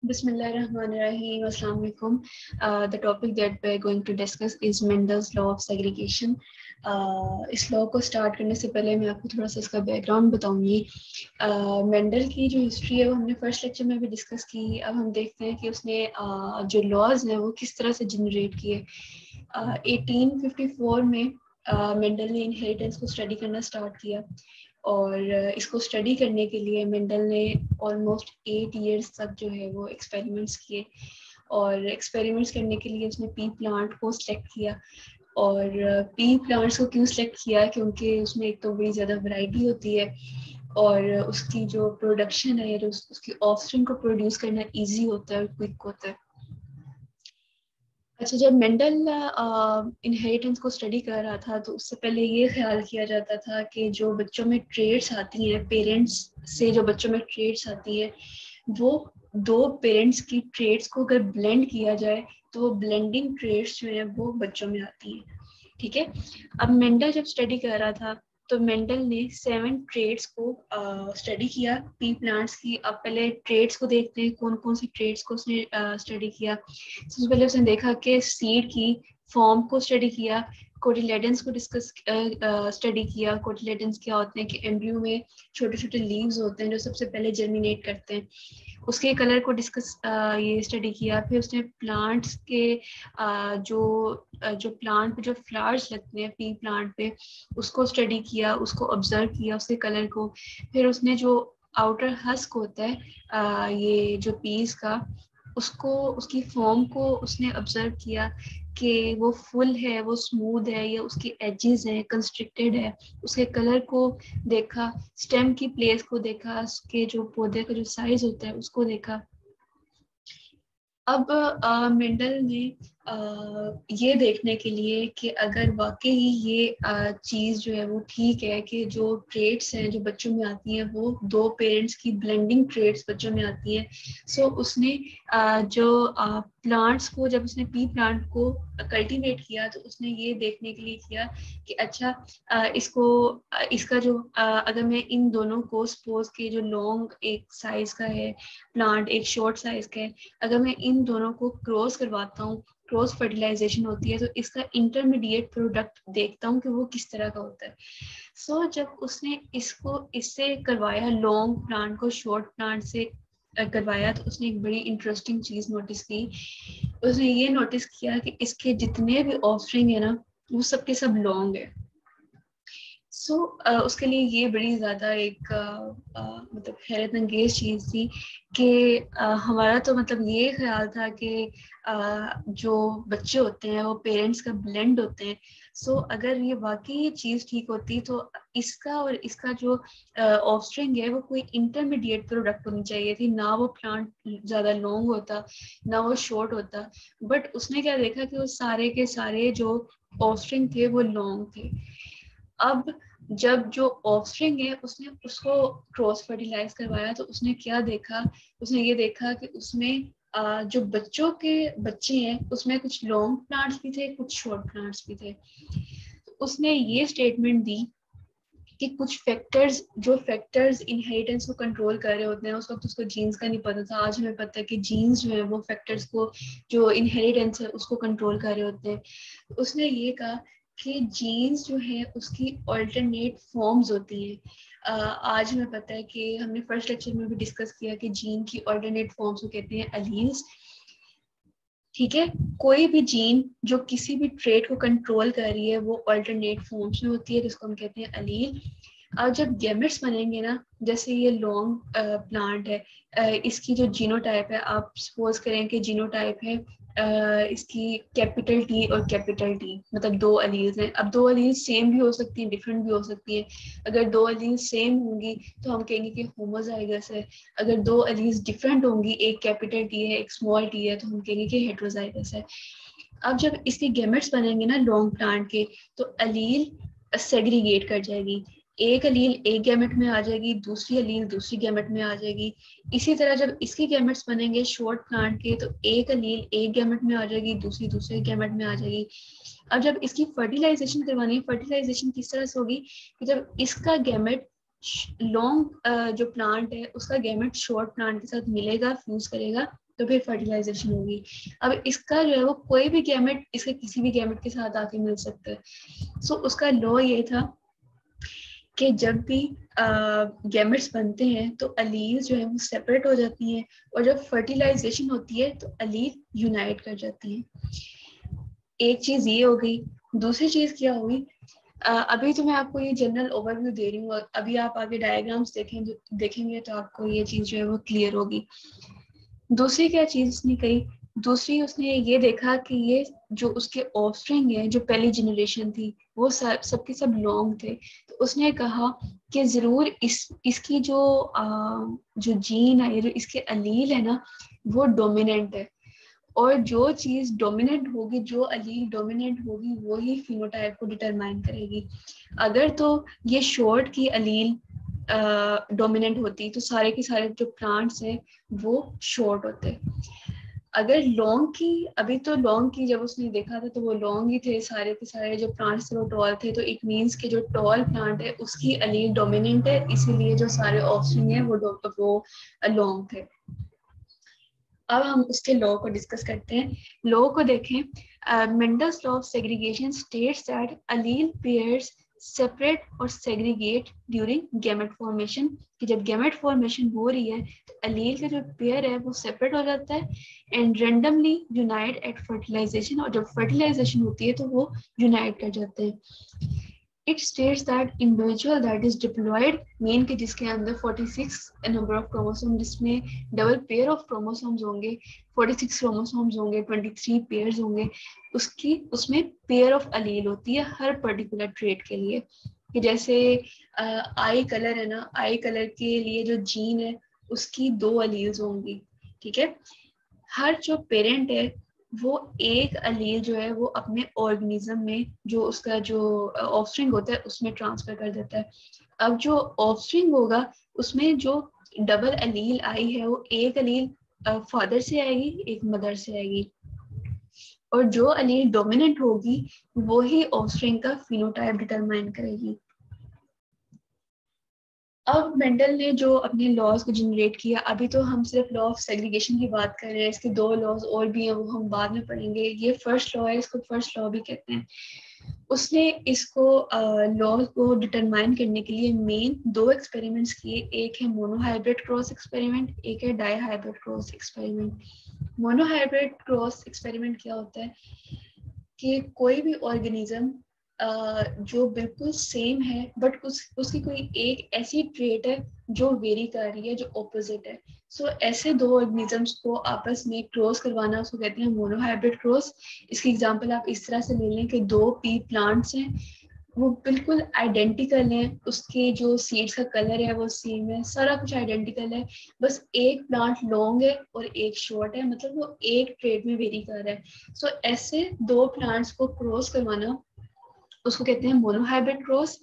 Bismillahirrahmanirrahim. Assalamu alaikum. The topic that we're going to discuss is Mendel's law of segregation. इस law को start करने से पहले मैं आपको थोड़ा सा इसका बैकग्राउंड बताऊंगी। मेंडल की जो हिस्ट्री है वो हमने फर्स्ट लेक्चर में भी डिस्कस की। अब हम देखते हैं कि उसने जो लॉज हैं वो किस तरह से जनरेट किए। 1854 में मेंडल ने इनहेरिटेंस को स्टडी करना स्टार्ट किया और इसको स्टडी करने के लिए मेंडल ने ऑलमोस्ट 8 इयर्स तक जो है वो एक्सपेरिमेंट्स किए और एक्सपेरिमेंट्स करने के लिए उसने पी प्लांट को सिलेक्ट किया। और पी प्लांट्स को क्यों सिलेक्ट किया, क्योंकि उसमें एक तो बड़ी ज़्यादा वैरायटी होती है और उसकी जो प्रोडक्शन है, उसकी ऑफस्प्रिंग को प्रोड्यूस करना इजी होता है और क्विक होता है। अच्छा, जब मेंडल इनहेरिटेंस को स्टडी कर रहा था तो उससे पहले ये ख्याल किया जाता था कि जो बच्चों में ट्रेड्स आती हैं, पेरेंट्स से जो बच्चों में ट्रेड्स आती है, वो दो पेरेंट्स की ट्रेड्स को अगर ब्लेंड किया जाए तो वो ब्लेंडिंग ट्रेड्स जो है वो बच्चों में आती हैं। ठीक है। अब मेंडल जब स्टडी कर रहा था तो मेंडल ने 7 ट्रेड्स को स्टडी किया पी प्लांट्स की। अब पहले ट्रेड्स को देखते हैं, कौन कौन सी ट्रेड्स को उसने स्टडी किया। सबसे पहले उसने देखा कि सीड की फॉर्म को स्टडी किया, कोटिलेडन्स को डिस्कस स्टडी किया। कोटिलेडन्स क्या होते हैं कि एम्ब्रियो में छोटे छोटे लीव्स होते हैं जो सबसे पहले जर्मिनेट करते हैं। उसके कलर को डिस्कस ये स्टडी किया। फिर उसने प्लांट्स के जो प्लांट पे जो फ्लावर्स लगते हैं पी प्लांट पे, उसको स्टडी किया, उसको ऑब्जर्व किया, उसके कलर को। फिर उसने जो आउटर हस्क होता है ये जो पीस का, उसको, उसकी फॉर्म को उसने ऑब्जर्व किया कि वो फुल है, वो स्मूथ है, या उसके एजेस हैं कंस्ट्रिक्टेड है। उसके कलर को देखा, स्टेम की प्लेस को देखा, उसके जो पौधे का जो साइज होता है उसको देखा। अब मेंडल ने ये देखने के लिए कि अगर वाकई ये चीज़ जो है वो ठीक है कि जो ट्रेड्स हैं जो बच्चों में आती हैं वो दो पेरेंट्स की ब्लेंडिंग ट्रेड्स बच्चों में आती हैं, सो उसने जो प्लांट्स को, जब उसने पी प्लांट को कल्टीवेट किया तो उसने ये देखने के लिए किया कि अच्छा इसका जो अगर मैं इन दोनों को सपोज के जो लॉन्ग एक साइज का है प्लांट, एक शॉर्ट साइज का है, अगर मैं इन दोनों को क्रॉस करवाता हूँ, क्रॉस फर्टिलाइजेशन होती है, तो इसका इंटरमीडिएट प्रोडक्ट देखता हूँ कि वो किस तरह का होता है। सो जब उसने इससे करवाया, लॉन्ग प्लांट को शॉर्ट प्लांट से करवाया, तो उसने एक बड़ी इंटरेस्टिंग चीज नोटिस की। उसने ये नोटिस किया कि इसके जितने भी ऑफस्प्रिंग है ना, वो सबके सब लॉन्ग है। उसके लिए ये बड़ी ज़्यादा एक मतलब हैरत अंगेज चीज़ थी कि हमारा तो मतलब ये ख्याल था कि जो बच्चे होते हैं वो पेरेंट्स का ब्लेंड होते हैं। अगर ये वाकई ये चीज़ ठीक होती तो इसका और इसका जो ऑफस्प्रिंग है वो कोई इंटरमीडिएट प्रोडक्ट होनी चाहिए थी, ना वो प्लांट ज़्यादा लॉन्ग होता ना वो शॉर्ट होता। बट उसने क्या देखा कि वो सारे के सारे जो ऑफस्प्रिंग थे वो लॉन्ग थे। अब जब जो ऑफस्प्रिंग है उसने उसको क्रॉस फर्टिलाइज करवाया तो उसने क्या देखा, उसने ये देखा कि उसमें जो बच्चों के बच्चे हैं उसमें कुछ लॉन्ग प्लांट्स भी थे, कुछ शॉर्ट प्लांट्स भी थे। तो उसने ये स्टेटमेंट दी कि कुछ फैक्टर्स, जो फैक्टर्स इनहेरिटेंस को कंट्रोल कर रहे होते हैं, उस वक्त उसको जीन्स का नहीं पता था, आज हमें पता है कि जीन्स जो है वो फैक्टर्स को, जो इनहेरिटेंस है उसको कंट्रोल कर रहे होते हैं। उसने ये कहा कि जीन्स जो है उसकी ऑल्टरनेट फॉर्म्स होती हैं। आज हमें पता है कि हमने फर्स्ट लेक्चर में भी डिस्कस किया कि जीन की ऑल्टरनेट फॉर्म्स को कहते हैं अलील्स। ठीक है। कोई भी जीन जो किसी भी ट्रेट को कंट्रोल कर रही है वो अल्टरनेट फॉर्म्स में होती है, जिसको हम कहते हैं अलील। और जब गैमेट्स बनेंगे ना, जैसे ये लॉन्ग प्लांट है, इसकी जो जीनोटाइप है, आप सपोज करें कि जीनोटाइप है इसकी कैपिटल टी और कैपिटल टी, मतलब दो अलील्स हैं। अब दो अलील्स सेम भी हो सकती हैं, डिफरेंट भी हो सकती हैं। अगर दो अलील्स सेम होंगी तो हम कहेंगे कि होमोजाइगस है। अगर दो अलील्स डिफरेंट होंगी, एक कैपिटल टी है एक स्मॉल टी है, तो हम कहेंगे कि हेट्रोजाइगस है। अब जब इसके गैमेट्स बनेंगे ना लॉन्ग प्लांट के, तो अलील सेग्रीगेट कर जाएगी। एक अलील एक गैमेट में आ जाएगी, दूसरी अलील दूसरी गैमेट में आ जाएगी। इसी तरह जब इसके गैमेट्स बनेंगे शॉर्ट प्लांट के, तो एक अलील एक गैमेट में आ जाएगी, दूसरी दूसरे गैमेट में आ जाएगी। अब जब इसकी फर्टिलाइजेशन करवानी है, फर्टिलाइजेशन किस तरह से होगी कि जब इसका गैमेट लॉन्ग जो प्लांट है उसका गैमेट शॉर्ट प्लांट के साथ मिलेगा, फ्यूज करेगा, तो फिर फर्टिलाइजेशन होगी। अब इसका जो है वो कोई भी गैमेट इसके किसी भी गैमेट के साथ आके मिल सकता है। सो उसका लॉ ये था कि जब भी गैमेट्स बनते हैं तो अलील जो है वो सेपरेट हो जाती हैं, और जब फर्टिलाइजेशन होती है तो अलील यूनाइट कर जाती हैं। एक चीज ये हो गई। दूसरी चीज क्या होगी, अभी तो मैं आपको ये जनरल ओवरव्यू दे रही हूँ, अभी आप आगे डायग्राम्स देखेंगे तो आपको ये चीज जो है वो क्लियर होगी। दूसरी क्या चीज उसने कही, दूसरी उसने ये देखा कि ये जो उसके ऑफस्प्रिंग है, जो पहली जनरेशन थी, वो सबके सब लॉन्ग थे। तो उसने कहा कि जरूर इसकी जो जीन है, जो इसके अलील है ना, वो डोमिनेंट है, और जो चीज डोमिनेंट होगी, जो अलील डोमिनेंट होगी, वो ही फिनोटाइप को डिटरमाइन करेगी। अगर तो ये शॉर्ट की अलील डोमिनेंट होती तो सारे के सारे जो प्लांट्स हैं वो शॉर्ट होते। अगर लॉन्ग की, अभी तो लॉन्ग की जब उसने देखा था तो वो लॉन्ग ही थे, सारे के सारे जो प्लांट्स थे वो टॉल थे, तो इट मीन्स कि जो टॉल प्लांट है उसकी अलील डोमिनेंट है, इसीलिए जो सारे ऑप्शन है वो लॉन्ग थे। अब हम उसके लॉ को डिस्कस करते हैं। लॉ को देखें, Mendel's law of segregation states that allele pairs separate और सेग्रीगेट ड्यूरिंग गैमेट फॉर्मेशन, कि जब गैमेट फॉर्मेशन हो रही है तो अलील का जो पेयर है वो सेपरेट हो जाता है and randomly unite at fertilisation, और जब फर्टिलाइजेशन होती है तो वो यूनाइट कर जाते हैं। It states that individual that is diploid main के जिसके अंदर 46 नंबर ऑफ क्रोमोसोम, जिसमें डबल पेयर ऑफ क्रोमोसोम्स होंगे, 46 क्रोमोसोम्स होंगे, 23 पेयर्स होंगे, उसमें पेयर ऑफ अलील होती है हर पर्टिकुलर ट्रेट के लिए। कि जैसे आई कलर है ना, आई कलर के लिए जो जीन है उसकी 2 अलील्स होंगी, ठीक है। हर जो पेरेंट है वो एक अलील जो है वो अपने ऑर्गेनिज्म में, जो उसका जो ऑफस्प्रिंग होता है उसमें ट्रांसफर कर देता है। अब जो ऑफस्प्रिंग होगा उसमें जो डबल अलील आई है वो एक अलील फादर से आएगी, एक मदर से आएगी, और जो अलील डोमिनेंट होगी वो ही ऑफस्प्रिंग का फिनोटाइप डिटरमाइन करेगी। अब मेंडल ने जो अपने लॉज को जनरेट किया, अभी तो हम सिर्फ लॉ ऑफ सेग्रीगेशन की बात कर रहे हैं, इसके 2 लॉज और भी हैं, वो हम बाद में पढ़ेंगे। ये फर्स्ट लॉ है, इसको फर्स्ट लॉ भी कहते हैं। उसने इसको लॉ को डिटरमाइन करने के लिए मेन 2 एक्सपेरिमेंट्स किए, एक है मोनोहाइब्रिड क्रॉस एक्सपेरिमेंट, एक है dihybrid cross experiment. Monohybrid cross experiment क्या होता है कि कोई भी ऑर्गेनिज्म जो बिल्कुल सेम है बट उसकी कोई एक ऐसी ट्रेट है जो वेरी कर रही है, जो ऑपोजिट है। सो ऐसे 2 ऑर्गेनिजम्स को आपस में क्रॉस करवाना उसको कहते हैं मोनोहाइब्रिड क्रॉस। इसकी एग्जांपल आप इस तरह से ले लें कि 2 पी प्लांट्स हैं, वो बिल्कुल आइडेंटिकल है, उसके जो सीड्स का कलर है वो सेम है, सारा कुछ आइडेंटिकल है, बस एक प्लांट लॉन्ग है और एक शॉर्ट है, मतलब वो एक ट्रेट में वेरी कर रहा है। सो ऐसे 2 प्लांट्स को क्रॉस करवाना उसको कहते हैं मोनोहाइब्रिड क्रॉस।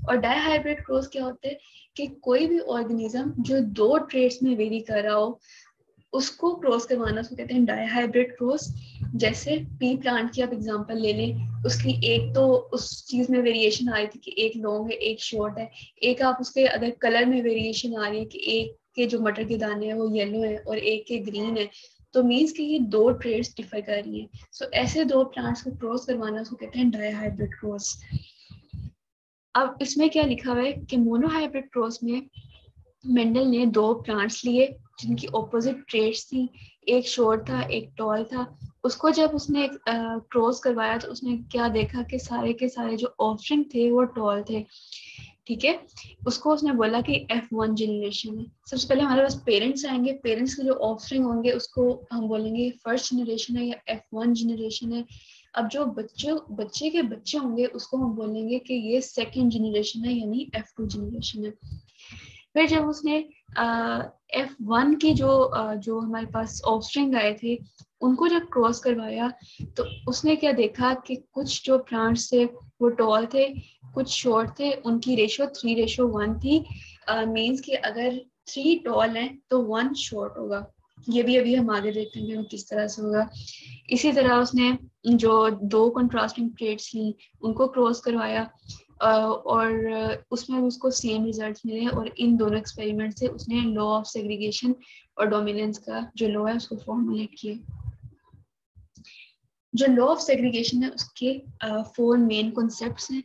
और डाईहाइब्रिड क्रॉस क्या होता है कि कोई भी ऑर्गेनिज्म जो 2 ट्रेट्स में वेरी कर रहा हो उसको क्रॉस करवाना, उसको कहते हैं डाईहाइब्रिड क्रॉस। जैसे पी प्लांट की आप एग्जांपल ले लें, उसकी एक तो उस चीज में वेरिएशन आ रही थी कि एक लॉन्ग है एक शॉर्ट है, एक आप उसके अगर कलर में वेरिएशन आ रही है कि एक के जो मटर के दाने हैं वो येलो है और एक के ग्रीन है, तो मीन्स कि ये 2 ट्रेड्स डिफर कर रही हैं। सो ऐसे 2 प्लांट्स को क्रॉस करवाना उसको कहते हैं डाईहाइब्रिड क्रॉस। अब इसमें क्या लिखा हुआ है कि मोनोहाइब्रिड क्रॉस में मेंडल ने 2 प्लांट्स लिए जिनकी ऑपोजिट ट्रेड्स थी, एक शॉर्ट था एक टॉल था। उसको जब उसने क्रॉस करवाया तो उसने क्या देखा कि सारे के सारे जो ऑप्शन थे वो टॉल थे, ठीक है। उसको उसने बोला कि F1 जनरेशन है। सबसे पहले हमारे पास पेरेंट्स आएंगे, पेरेंट्स के जो ऑफस्प्रिंग होंगे उसको हम बोलेंगे फर्स्ट जनरेशन है या F1 जनरेशन है। अब जो बच्चे के बच्चे होंगे उसको हम बोलेंगे कि ये सेकंड जनरेशन है, यानी F2 जनरेशन है। फिर जब उसने F1 के जो हमारे पास ऑफस्प्रिंग आए थे उनको जब क्रॉस करवाया तो उसने क्या देखा कि कुछ जो प्लांट्स थे वो टॉल थे, कुछ शॉर्ट थे, उनकी रेशो 3:1 थी। मीन्स कि अगर 3 टॉल हैं तो 1 शॉर्ट होगा। ये भी अभी हम आगे देखेंगे किस तरह से होगा। इसी तरह उसने जो 2 कंट्रास्टिंग ट्रेड्स ली उनको क्रॉस करवाया और उसमें उसको सेम रिजल्ट्स मिले, और इन दोनों एक्सपेरिमेंट से उसने लॉ ऑफ सेग्रीगेशन और डोमिनेंस का जो लॉ है उसको फॉर्मुलेट किए। जो लॉ ऑफ सेग्रीगेशन है उसके 4 मेन कॉन्सेप्ट्स हैं।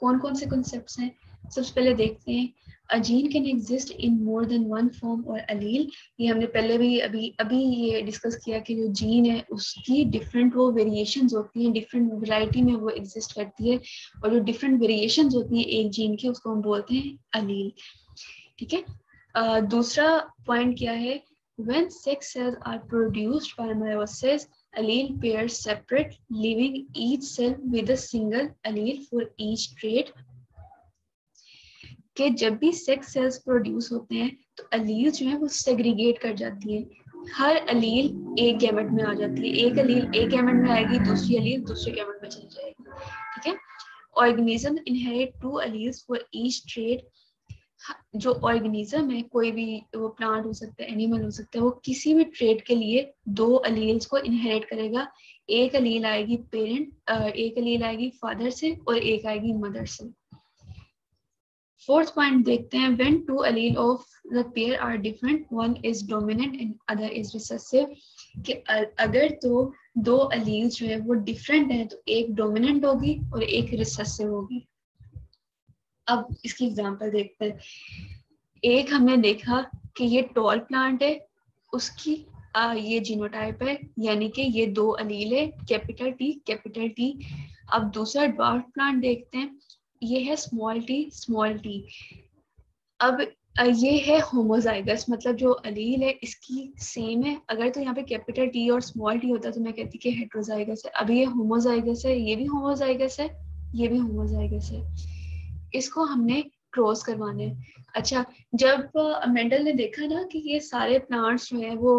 कौन कौन से कॉन्सेप्ट्स हैं? सबसे पहले देखते हैं, a gene can exist in more than one form और अलील। ये हमने पहले भी अभी ये डिस्कस किया कि जो जीन है उसकी डिफरेंट वो वेरिएशंस होती हैं, डिफरेंट वैरायटी में वो एग्जिस्ट करती है, और जो डिफरेंट वेरिएशंस होती हैं एक जीन की उसको हम बोलते हैं अलील। ठीक है। दूसरा पॉइंट क्या है? When sex cells are produced by meiosis, allele pairs separate, leaving each cell with a single allele for each trait. कि जब भी सेक्स सेल्स प्रोड्यूस होते हैं तो अलील जो है वो सेग्रीगेट कर जाती है, हर अलील एक गैमेट में आ जाती है, एक अलील एक गैमेट में आएगी, दूसरी अलील दूसरे गैमेट में चली जाएगी। ठीक है। Organism inherit 2 alleles for each trait. जो ऑर्गेनिज्म है, कोई भी, वो प्लांट हो सकता है, एनिमल हो सकता है, वो किसी भी ट्रेट के लिए 2 अलील्स को इनहेरिट करेगा। एक अलील आएगी एक अलील आएगी फादर से और एक आएगी मदर से। फोर्थ पॉइंट देखते हैं, when 2 allele of the pair are different, one is dominant and other is recessive। कि अगर तो 2 alleles जो है वो डिफरेंट है तो एक डोमिनेंट होगी और एक रिसेसिव होगी। अब इसकी एग्जांपल देखते हैं। एक हमने देखा कि ये टॉल प्लांट है, उसकी ये जीनोटाइप है, यानी कि ये 2 अलील है, कैपिटल टी कैपिटल टी। अब दूसरा ड्वार्फ प्लांट देखते हैं, ये है स्मॉल टी। अब ये है होमोजाइगस, मतलब जो अलील है इसकी सेम है। अगर तो यहाँ पे कैपिटल टी और स्मॉल टी होता तो मैं कहती कि हेट्रोजाइगस है। अभी ये होमोजाइगस है, ये भी होमोजाइगस है, ये भी होमोजाइगस है। इसको हमने क्रॉस करवाने। अच्छा, जब मेंडल ने देखा ना कि ये सारे प्लांट्स जो है वो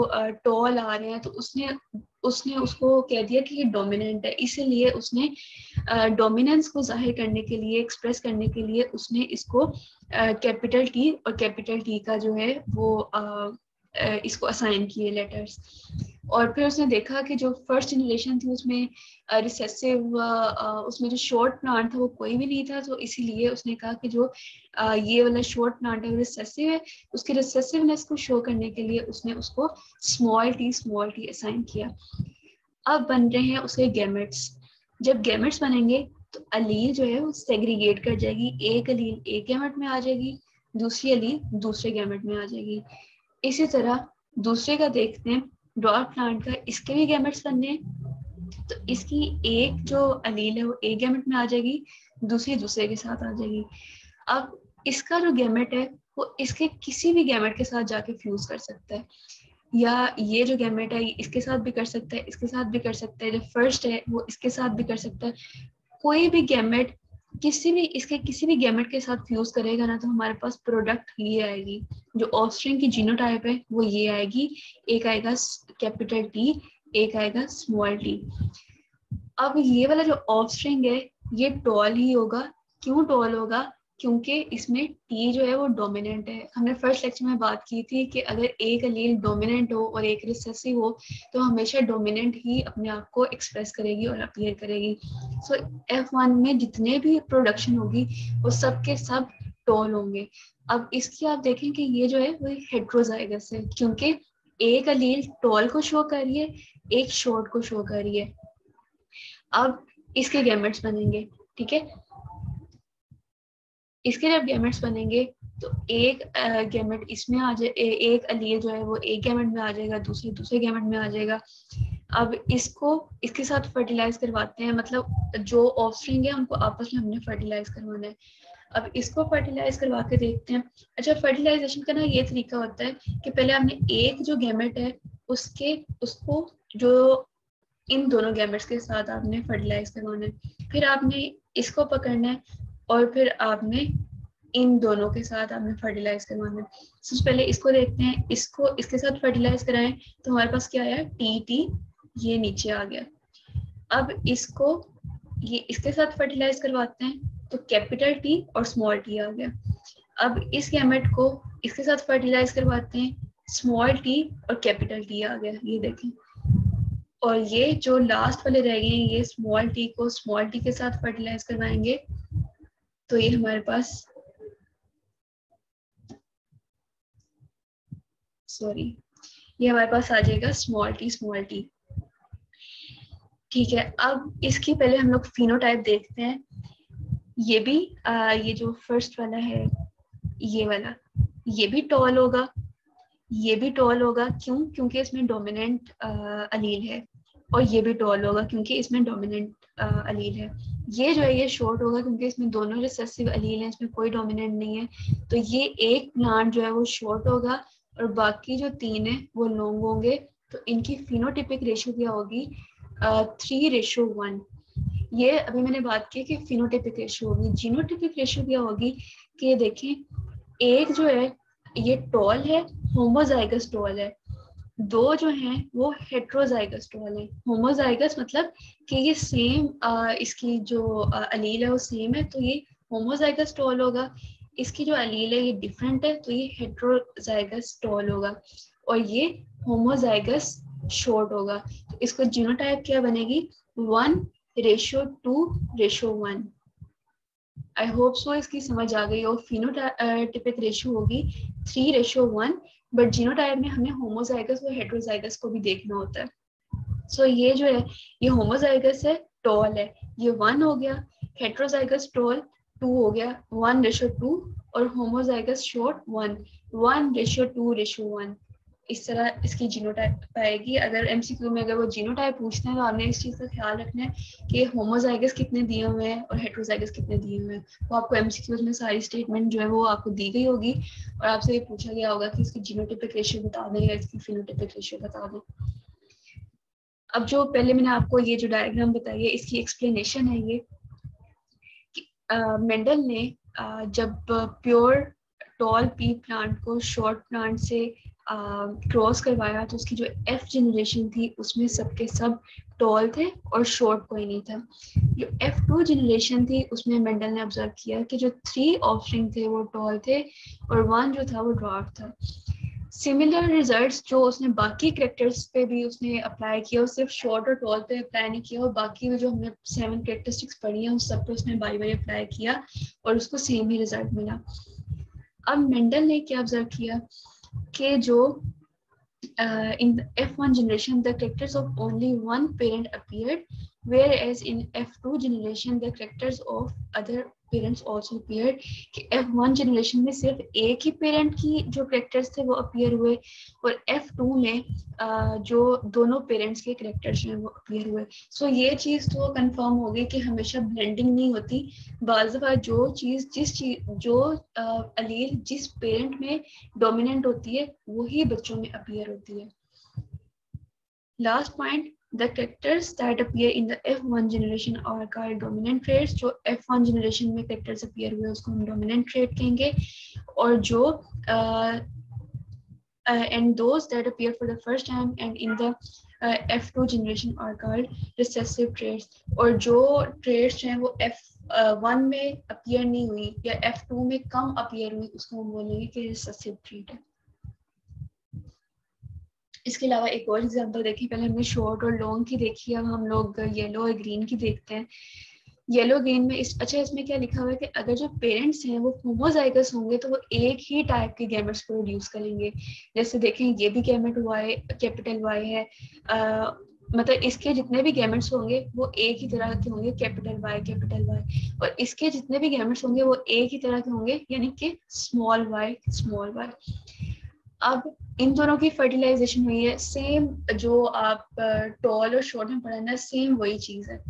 टॉल आ रहे हैं, तो उसने उसको कह दिया कि ये डोमिनेंट है, इसीलिए उसने डोमिनेंस को जाहिर करने के लिए, एक्सप्रेस करने के लिए उसने इसको कैपिटल टी और कैपिटल टी का जो है वो इसको असाइन किए लेटर्स। और फिर उसने देखा कि जो फर्स्ट जनरेशन थी उसमें रिसेसिव, उसमें जो शॉर्ट प्लांट था वो कोई भी नहीं था, तो इसीलिए उसने कहा कि जो ये वाला शॉर्ट प्लांट है वो रिसेसिव है। उसकी रिसेसिवनेस को शो करने के लिए उसने उसको स्मॉल टी असाइन किया। अब बन रहे हैं उसके गैमेट्स। जब गैमेट्स बनेंगे तो अलील जो है वो सेग्रीगेट कर जाएगी, एक अलील एक गैमेट में आ जाएगी, दूसरी अलील दूसरे गैमेट में आ जाएगी। इसी तरह दूसरे का देखते हैं, ड्वार्फ प्लांट का, इसके भी गैमेट्स बनने हैं, तो इसकी एक जो अलील है वो एक गैमेट में आ जाएगी, दूसरी दूसरे के साथ आ जाएगी। अब इसका जो गैमेट है वो इसके किसी भी गैमेट के साथ जाके फ्यूज कर सकता है, या ये जो गैमेट है इसके साथ भी कर सकता है, इसके साथ भी कर सकता है, जो फर्स्ट है वो इसके साथ भी कर सकता है। कोई भी गैमेट इसके किसी भी गैमेट के साथ फ्यूज करेगा ना, तो हमारे पास प्रोडक्ट ये आएगी। जो ऑफस्प्रिंग की जीनोटाइप है वो ये आएगी, एक आएगा कैपिटल टी, एक आएगा स्मॉल टी। अब ये वाला जो ऑफस्प्रिंग है ये टॉल ही होगा। क्यों टॉल होगा? क्योंकि इसमें टी जो है वो डोमिनेंट है। हमने फर्स्ट लेक्चर में बात की थी कि अगर एक अलील डोमिनेंट हो और एक रिसेसिव हो तो हमेशा डोमिनेंट ही अपने आप को एक्सप्रेस करेगी और अपीयर करेगी। सो F1 में जितने भी प्रोडक्शन होगी वो सब के सब टॉल होंगे। अब इसकी आप देखें कि ये जो है वो हेट्रोजाइगस है, क्योंकि एक अलील टॉल को शो कर रही है, एक शॉर्ट को शो कर रही है। अब इसके गैमेट्स बनेंगे। ठीक है, इसके जब गैमेट्स बनेंगे तो एक गैमेट इसमें आ जाए, एक अलील जो है वो एक गैमेट में आ जाएगा, दूसरे गैमेट में आ जाएगा। अब इसको इसके साथ फर्टिलाइज करवाते हैं, मतलब जो ऑफस्प्रिंग है उनको आपस में हमने फर्टिलाइज करवाना है। अब इसको फर्टिलाइज करवा के देखते हैं। अच्छा, फर्टिलाइजेशन का ना ये तरीका होता है कि पहले आपने एक जो गैमेट है उसको जो इन दोनों गैमेट्स के साथ आपने फर्टिलाइज करवाना है, फिर आपने इसको पकड़ना है और फिर आपने इन दोनों के साथ आपने फर्टिलाइज करवाना है। सबसे पहले इसको देखते हैं, इसको इसके साथ फर्टिलाइज कराएं तो हमारे पास क्या आया, टी, ये नीचे आ गया। अब इसको ये इसके साथ फर्टिलाइज करवाते हैं तो कैपिटल टी और स्मॉल टी आ गया। अब इस गैमेट को इसके साथ फर्टिलाइज करवाते हैं, स्मॉल टी और कैपिटल टी आ गया, ये देखें। और ये जो लास्ट वाले रह गए ये स्मॉल टी को स्मॉल टी के साथ फर्टिलाइज करवाएंगे तो ये हमारे पास ये हमारे पास आ जाएगा स्मॉल टी। ठीक है, अब इसकी पहले हम लोग फिनोटाइप देखते हैं। ये भी ये जो फर्स्ट वाला है, ये वाला, ये भी टॉल होगा, ये भी टॉल होगा। क्यों? क्योंकि इसमें डोमिनेंट अलील है। और ये भी टॉल होगा क्योंकि इसमें डोमिनेंट अलील है। ये जो है ये शॉर्ट होगा क्योंकि इसमें दोनों रिसेसिव अलील हैं, इसमें कोई डोमिनेंट नहीं है। तो ये एक प्लांट जो है वो शॉर्ट होगा और बाकी जो 3 है वो लॉन्ग होंगे। तो इनकी फिनोटिपिक रेशियो क्या होगी? 3:1। ये अभी मैंने बात की कि फिनोटिपिक रेशियो होगी। जीनोटिपिक रेशियो क्या होगी? कि देखें, एक जो है ये टॉल है, होमोजाइगस टॉल है। 2 जो हैं वो हेट्रोजाइगस टॉल है। होमोजाइगस मतलब कि ये सेम इसकी जो अलील है वो सेम है, तो ये होमोजाइगस टॉल होगा। इसकी जो अलील है ये डिफरेंट है, तो ये हेट्रोजाइगस टॉल होगा। और ये होमोजाइगस शॉर्ट होगा। तो इसको जीनोटाइप क्या बनेगी? 1:2:1। आई होप सो इसकी समझ आ गई। और फिनोटाइपिक रेशियो होगी 3:1। बट जीनोटाइप में हमें होमोजाइगस और हेट्रोजाइगस को भी देखना होता है। सो ये जो है ये होमोजाइगस है, टॉल है, ये 1 हो गया। हेट्रोजाइगस टॉल 2 हो गया, 1:2। और होमोजाइगस शॉर्ट 1, 1:2:1। इस तरह इसकी जीनोटाइप आएगी। अगर एमसीक्यू में अगर वो जीनोटाइप पूछते हैं तो आपने इस चीज़ का ख्याल रखना है कि होमोजाइगस कितने दिए हुए हैं और हेट्रोजाइगस कितने दिए हुए हैं। तो आपको एमसीक्यूज में सारी स्टेटमेंट जो है वो आपको दी गई होगी और आपसे ये पूछा गया होगा कि इसकी जीनोटिपिक रेशियो बता दें या इसकी फिनोटिपिक रेशियो बता दें। अब जो पहले मैंने आपको ये जो डायग्राम बताई है इसकी एक्सप्लेनेशन है ये कि मेंडल ने जब प्योर टॉल पी प्लांट को शॉर्ट प्लांट से क्रॉस करवाया तो उसकी जो एफ जनरेशन थी उसमें सबके सब टॉल थे और शॉर्ट कोई नहीं था। जो F2 जनरेशन थी उसमें मेंडल ने ऑब्जर्व किया कि जो 3 ऑफस्प्रिंग थे वो टॉल थे और 1 जो था वो ड्वार्फ था। सिमिलर रिजल्ट्स जो उसने बाकी करेक्टर्स पे भी उसने अप्लाई किया, और सिर्फ शॉर्ट और टॉल पे अप्लाई नहीं किया, और बाकी भी जो हमने 7 करेक्टरिस्टिक्स पढ़ी हैं उस सब पे उसने बारी बारी अप्लाई किया और उसको सेम ही रिजल्ट मिला। अब मेंडल ने क्या ऑब्जर्व किया कि जो in the F1 generation the characters of only one parent appeared, whereas in F2 generation the characters of other parents also appear. कि F1 जनरेशन में सिर्फ एक ही पेरेंट की जो करेक्टर्स थे वो अपीयर हुए और F2 में जो दोनों पेरेंट्स के करेक्टर्स हैं वो अपीयर हुए। सो ये चीज़ तो कंफर्म हो गई कि हमेशा ब्लेंडिंग नहीं होती। बाज़ दफ़ा जो चीज़ जो अलील जिस पेरेंट में डोमिनेंट होती है वही बच्चों में अपीयर होती है। Last point, the characters that appear in the F1 generation are called dominant traits। जो F1 generation में characters appear हुए उसको हम dominant trait कहेंगे। और जो and those that appear for the first time and in the F2 generation are called recessive traits। और जो traits हैं वो F1 में appear नहीं हुई या F2 में कम appear हुई उसको हम बोलेंगे कि recessive trait है। इसके अलावा एक और एग्जांपल देखिए, पहले हमने शॉर्ट और लॉन्ग की देखी, अब हम लोग येलो और ग्रीन की देखते हैं। येलो ग्रीन में इसमें क्या लिखा हुआ है कि अगर जो पेरेंट्स हैं वो होमोजाइगस होंगे तो वो एक ही टाइप के गैमेट्स प्रोड्यूस करेंगे। जैसे देखें ये भी गैमेट वाई कैपिटल वाई है, मतलब इसके जितने भी गैमेट्स होंगे वो एक ही तरह के होंगे, कैपिटल वाई। और इसके जितने भी गैमेट्स होंगे वो एक ही तरह के होंगे, यानी कि स्मॉल वाई। अब इन दोनों की फर्टिलाइजेशन हुई है, सेम जो आप टॉल और शॉर्ट में पढ़ा ना, सेम वही चीज़ है।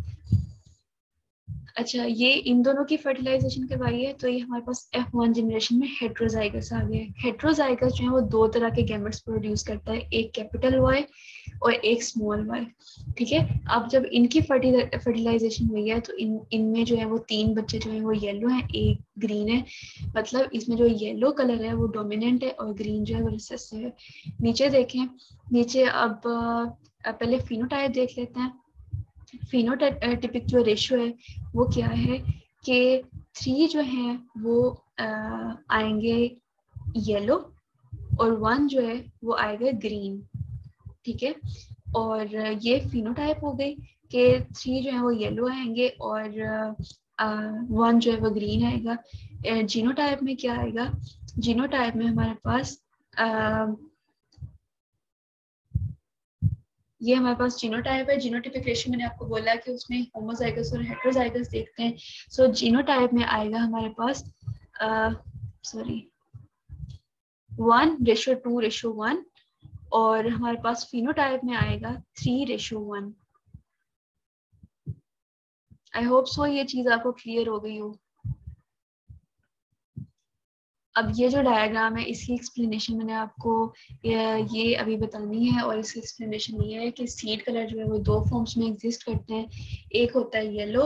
अच्छा, ये इन दोनों की फर्टिलाइजेशन करवाई है तो ये हमारे पास F1 जनरेशन में हेट्रोजाइगस आ गया है। हेट्रोजाइगस जो है वो 2 तरह के गैमेट्स प्रोड्यूस करता है, एक कैपिटल वाई और एक स्मॉल वाई। ठीक है, अब जब इनकी फर्टिलाइजेशन हुई है तो इनमें जो है वो 3 बच्चे जो है वो येलो हैं, एक ग्रीन है। मतलब इसमें जो येलो कलर है वो डोमिनेंट है और ग्रीन जो है वो रिसेसिव है। नीचे देखें, नीचे अब पहले फिनोटाइप देख लेते हैं। फिनोटाइपिक जो रेशियो है वो क्या है कि 3 जो है वो आएंगे येलो और 1 जो है वो आएगा ग्रीन। ठीक है, और ये फिनोटाइप हो गई कि 3 जो है वो येलो आएंगे और 1 जो है वो ग्रीन आएगा। जीनोटाइप में क्या आएगा? जीनोटाइप में हमारे पास ये हमारे पास जीनोटाइप है। जीनोटाइपिक रेशियो मैंने आपको बोला कि उसमें होमोजाइगस और हेटेरोजाइगस देखते हैं। सो जीनोटाइप में आएगा हमारे पास 1:2:1 और हमारे पास फिनोटाइप में आएगा 3:1। आई होप सो ये चीज आपको क्लियर हो गई हो। अब ये जो डायग्राम है इसकी एक्सप्लेनेशन मैंने आपको ये अभी बतानी है, और इसकी एक्सप्लेनेशन ये है कि सीड कलर जो है वो दो फॉर्म्स में एग्जिस्ट करते हैं। एक होता है येलो,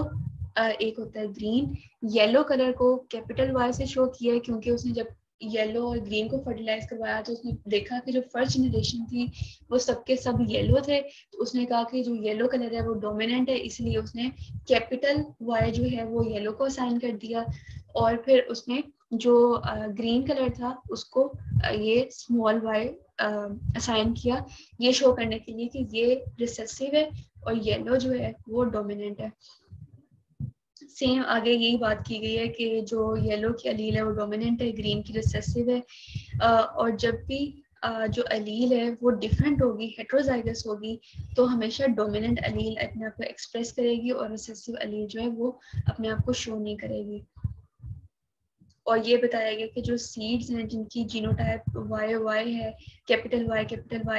एक होता है ग्रीन। येलो कलर को कैपिटल वाई से शो किया है क्योंकि उसने जब येलो और ग्रीन को फर्टिलाइज करवाया तो उसने देखा कि जो फर्स्ट जनरेशन थी वो सबके सब येलो थे, तो उसने कहा कि जो येलो कलर है वो डोमिनेंट है, इसलिए उसने कैपिटल वाई जो है वो येलो को असाइन कर दिया। और फिर उसने जो ग्रीन कलर था उसको ये स्मॉल वाई असाइन किया, ये शो करने के लिए कि ये रिसेसिव है और येलो जो है वो डोमिनेंट है। सेम आगे यही बात की गई है कि जो येलो की अलील है वो डोमिनेंट है, ग्रीन की रिसेसिव है। और जब भी जो अलील है वो डिफरेंट होगी, हेट्रोजाइगस होगी, तो हमेशा डोमिनेंट अलील अपने आप को एक्सप्रेस करेगी और रिसेसिव अलील जो है वो अपने आप को शो नहीं करेगी। और ये बताया गया कि जो सीड्स हैं जिनकी जीनोटाइप वाई है, कैपिटल वाई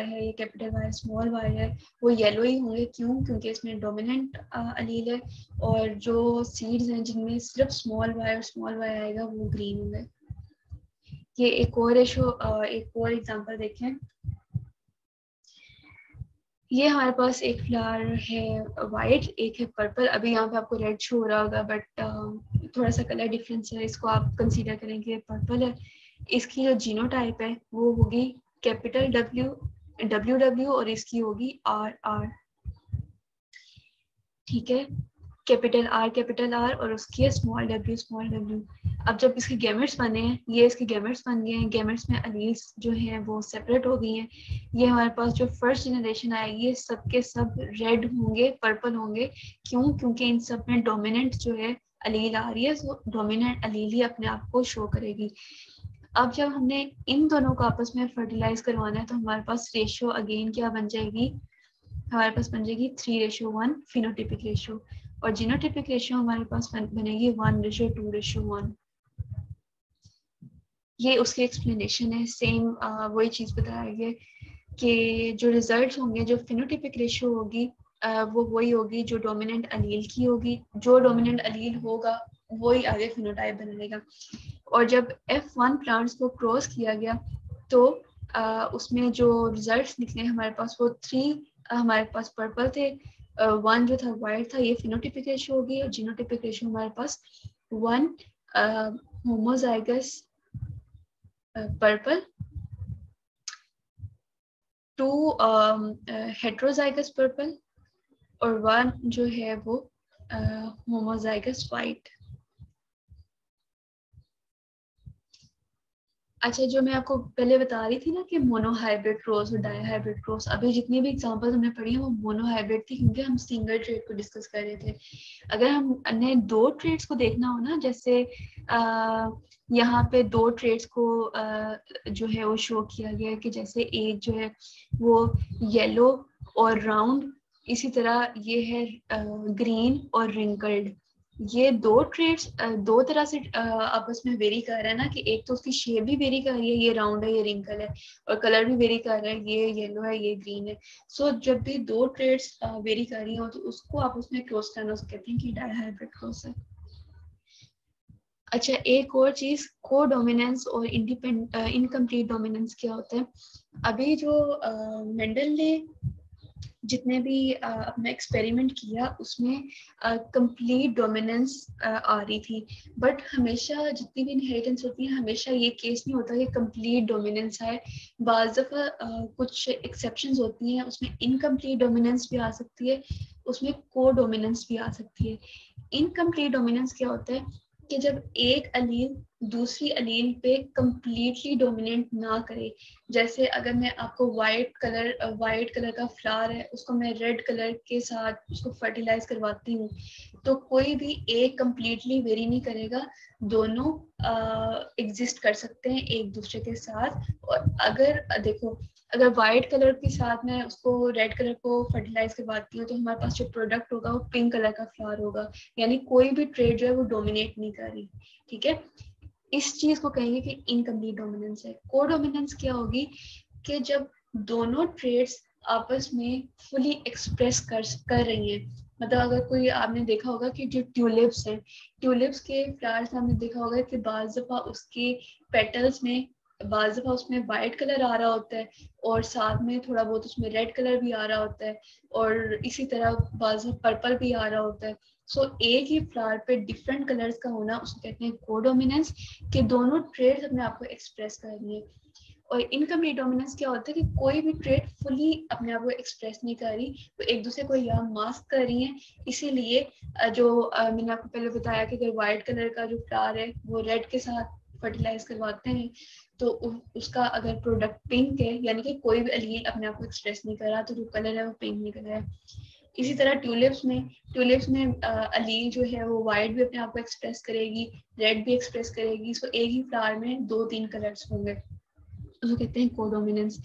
है, ये कैपिटल वाई स्मॉल वाई है, वो येलो ही होंगे। क्यों? क्योंकि इसमें डोमिनेंट अलील है। और जो सीड्स हैं जिनमें सिर्फ स्मॉल वाई आएगा वो ग्रीन होंगे। ये एक और एग्जांपल देखें। ये हमारे पास एक फ्लावर है वाइट, एक है पर्पल। अभी यहाँ पे आपको रेड शो हो रहा होगा बट थोड़ा सा कलर डिफरेंस है, इसको आप कंसीडर करेंगे पर्पल है। इसकी जो जीनोटाइप है वो होगी कैपिटल डब्ल्यू और इसकी होगी आर। ठीक है, कैपिटल आर और उसकी है स्मॉल डब्ल्यू। अब जब इसके गैमेट्स बने हैं, ये इसके गैमेट्स बन गए हैं, गैमेट्स में अलील्स जो हैं वो सेपरेट हो गई हैं। ये हमारे पास जो फर्स्ट जनरेशन आएगी ये सब के सब रेड होंगे, पर्पल होंगे। क्यों? क्योंकि इन सब में डोमिनेंट जो है अलील आ रही है, तो डोमिनेंट अलील ही अपने आप को शो करेगी। अब जब हमने इन दोनों को आपस में फर्टिलाइज करवाना है तो हमारे पास रेशियो अगेन क्या बन जाएगी? हमारे पास बन जाएगी 3:1 फिनोटिपिक रेशियो, और जीनोटिपिक रेशियो हमारे पास बनेगी 1:2:1। ये उसकी एक्सप्लेनेशन है। सेम वही चीज़ बताया गया कि जो रिजल्ट्स होंगे, जो फिनोटिपिक रेशियो होगी वो वही होगी जो डोमिनेंट अलील की होगी। जो डोमिनेंट अलील होगा वही आगे फिनोटाइप बनाएगा। और जब F1 प्लांट्स को क्रॉस किया गया तो उसमें जो रिजल्ट्स निकले हमारे पास वो 3 हमारे पास पर्पल थे, 1 जो था वाइट था। ये फिनोटिपिक रेशियो होगी। और जीनोटिपिक रेशियो हमारे पास 1 होमोजाइगस पर्पल, 2 हेट्रोजाइगस पर्पल और 1 जो है वो होमोजाइगस वाइट। अच्छा, जो मैं आपको पहले बता रही थी ना कि मोनोहाइब्रिड क्रॉस और डायहाइब्रिड क्रॉस, अभी जितनी भी एग्जांपल्स हमने पढ़ी हैं वो मोनोहाइब्रिड थी क्योंकि हम सिंगल ट्रेड को डिस्कस कर रहे थे। अगर हमने 2 ट्रेड्स को देखना हो ना, जैसे यहाँ पे 2 ट्रेड्स को जो है वो शो किया गया है कि जैसे एक जो है वो येलो और राउंड, इसी तरह ये है ग्रीन और रिंकल्ड। ये 2 ट्रेड्स 2 तरह से आपस में वेरी कर रहा है ना, कि एक तो उसकी शेप भी वेरी कर रही है, ये राउंड है ये रिंकल है, और कलर भी वेरी कर रहा है, ये येलो है ये ग्रीन है। सो जब भी 2 ट्रेड्स वेरी कर रही हो तो उसको आप उसमें क्रॉस करना, उसको कहते हैं कि डायहाइब्रिड क्रॉस है। अच्छा, एक और चीज, को डोमिनेंस और इनकम्प्लीट डोमिनेंस क्या होता है। अभी जो मेंडल ने जितने भी अपना एक्सपेरिमेंट किया उसमें कंप्लीट डोमिनेंस आ रही थी, बट हमेशा जितनी भी इनहेरिटेंस होती है हमेशा ये केस नहीं होता कि कंप्लीट डोमिनेंस आए। बाज़ दफ़ा कुछ एक्सेप्शंस होती हैं, उसमें इनकम्प्लीट डोमिनेंस भी आ सकती है, उसमें को डोमिनेंस भी आ सकती है। इनकम्प्लीट डोमिनेंस क्या होता है कि जब एक अलील दूसरी अलील पे कंप्लीटली डोमिनेट ना करे। जैसे अगर मैं आपको वाइट कलर का फ्लावर है उसको मैं रेड कलर के साथ उसको फर्टिलाइज करवाती हूँ, तो कोई भी एक कंप्लीटली वेरी नहीं करेगा, दोनों एग्जिस्ट कर सकते हैं एक दूसरे के साथ। और अगर देखो अगर वाइट कलर के साथ में उसको रेड कलर को फर्टिलाइज करवाती हूँ तो हमारे पास जो प्रोडक्ट होगा वो पिंक कलर का फ्लावर होगा, यानी कोई भी ट्रेड जो है वो डोमिनेट नहीं कर रही। ठीक है, इस चीज को कहेंगे कि इनकम्प्लीट डोमिनेंस है। को डोमिनेंस क्या होगी कि जब दोनों ट्रेड्स आपस में फुली एक्सप्रेस कर रही हैं। मतलब अगर कोई, आपने देखा होगा कि जो ट्यूलिप्स हैं, ट्यूलिप्स के फ्लावर्स आपने देखा होगा कि बाज़ दफा उसके पेटल्स में, बाज़ दफा उसमें वाइट कलर आ रहा होता है और साथ में थोड़ा बहुत उसमें रेड कलर भी आ रहा होता है, और इसी तरह बाज़ पर्पल भी आ रहा होता है। सो एक ही फ्लावर पे डिफरेंट कलर्स का होना उसको कहते हैं कोडोमिनेंस, कि दोनों ट्रेड्स अपने आप को एक्सप्रेस कर रही है। और इनकम्प्लीट डोमिनेंस क्या होता है कि कोई भी ट्रेड फुली अपने आप को एक्सप्रेस नहीं कर रही, तो एक दूसरे को यहाँ मास्क कर रही है। इसीलिए जो मैंने आपको पहले बताया कि अगर व्हाइट कलर का जो फ्लावर है वो रेड के साथ फर्टिलाइज करवाते हैं तो उसका अगर प्रोडक्ट पिंक है, यानी कि कोई भी अलील अपने आप को एक्सप्रेस नहीं कर रहा, तो जो कलर है वो पिंक निकल रहा है। इसी तरह ट्यूलिप्स में अलील जो है वो वाइट भी अपने आप को एक्सप्रेस करेगी, रेड भी एक्सप्रेस करेगी। सो एक ही फ्लावर में 2-3 कलर्स होंगे, उसको कहते हैं कोडोमिनेंस।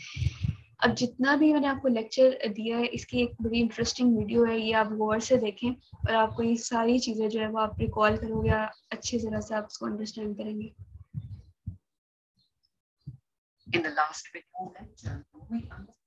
अब जितना भी मैंने आपको लेक्चर दिया है, इसकी एक बड़ी इंटरेस्टिंग वीडियो है, ये आप गौर से देखें और आपको ये सारी चीज़ें जो है वो आप रिकॉल करोगे, अच्छी तरह से आप उसको अंडरस्टैंड करेंगे। In the last video lecture, we understood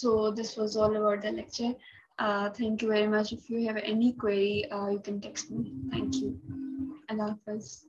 So this was all about the lecture. Thank you very much. If you have any query, you can text me. Thank you. Allah Hafiz.